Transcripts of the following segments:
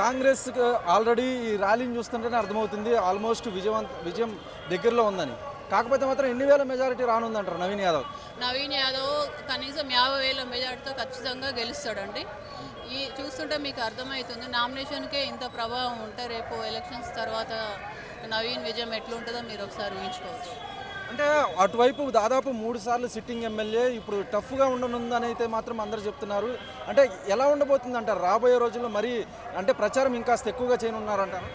Congress already ఈ ర్యాలీని చూస్తుంటేనే అర్థమవుతుంది ఆల్మోస్ట్ విజయం దగ్గరలో ఉందని. కాకపోతే మాత్రం ఎన్ని వేల మెజారిటీ రానుందంటారు నవీన్ యాదవ్? నవీన్ యాదవ్ కనీసం 50,000 మెజార్టీతో ఖచ్చితంగా గెలుస్తాడండి. ఈ చూస్తుంటే మీకు అర్థమవుతుంది, నామినేషన్కే ఇంత ప్రభావం ఉంటే రేపు ఎలక్షన్స్ తర్వాత నవీన్ విజయం ఎట్లుంటుందో మీరు ఒకసారి ఊహించుకోవచ్చు. అంటే అటువైపు దాదాపు 3 సార్లు సిట్టింగ్ ఎమ్మెల్యే ఇప్పుడు టఫ్గా ఉండనుందని అయితే మాత్రం అందరూ చెప్తున్నారు. అంటే ఎలా ఉండబోతుంది అంటారు రాబోయే రోజుల్లో? మరి అంటే ప్రచారం ఇంకాస్త ఎక్కువగా చేయనున్నారంటారు?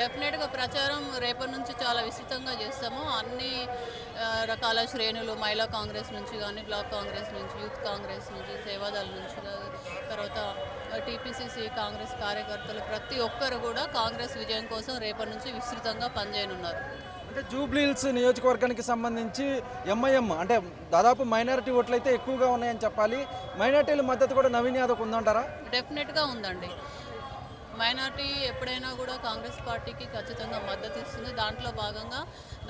డెఫినెట్గా ప్రచారం రేపటి నుంచి చాలా విస్తృతంగా చేస్తాము. అన్ని రకాల శ్రేణులు, మహిళా కాంగ్రెస్ నుంచి కానీ, బ్లాక్ కాంగ్రెస్ నుంచి, యూత్ కాంగ్రెస్ నుంచి, సేవాదళ నుంచి, తర్వాత టీపీసీసీ కాంగ్రెస్ కార్యకర్తలు ప్రతి ఒక్కరు కూడా కాంగ్రెస్ విజయం కోసం రేపటి నుంచి విస్తృతంగా పనిచేయనున్నారు. అంటే జూబ్లీహిల్స్ నియోజకవర్గానికి సంబంధించి ఎంఐఎం అంటే దాదాపు మైనారిటీ ఓట్లు అయితే ఎక్కువగా ఉన్నాయని చెప్పాలి. మైనారిటీల మద్దతు కూడా నవీన్ యాదవ్కి ఉందంటారా? డెఫినెట్గా ఉందండి. మైనార్టీ ఎప్పుడైనా కూడా కాంగ్రెస్ పార్టీకి ఖచ్చితంగా మద్దతు ఇస్తుంది. దాంట్లో భాగంగా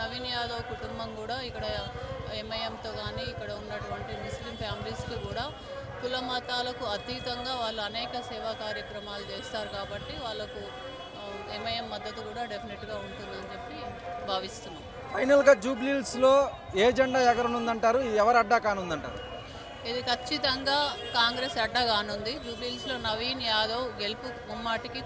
నవీన్ యాదవ్ కుటుంబం కూడా ఇక్కడ ఎంఐఎంతో కానీ, ఇక్కడ ఉన్నటువంటి ముస్లిం ఫ్యామిలీస్కి కూడా కుల మతాలకు అతీతంగా వాళ్ళు అనేక సేవా కార్యక్రమాలు చేస్తారు కాబట్టి వాళ్ళకు ఎంఐఎం మద్దతు కూడా డెఫినెట్గా ఉంటుందని చెప్పి భావిస్తున్నాం. ఫైనల్గా జూబ్లీహిల్స్లో ఏ జెండా ఎగరనుందంటారు? ఎవరు అడ్డా కానుందంటారు? ఇది ఖచ్చితంగా కాంగ్రెస్ అడ్డా కానుంది. జూబ్లీహిల్స్లో నవీన్ యాదవ్ గెలుపు ముమ్మాటికి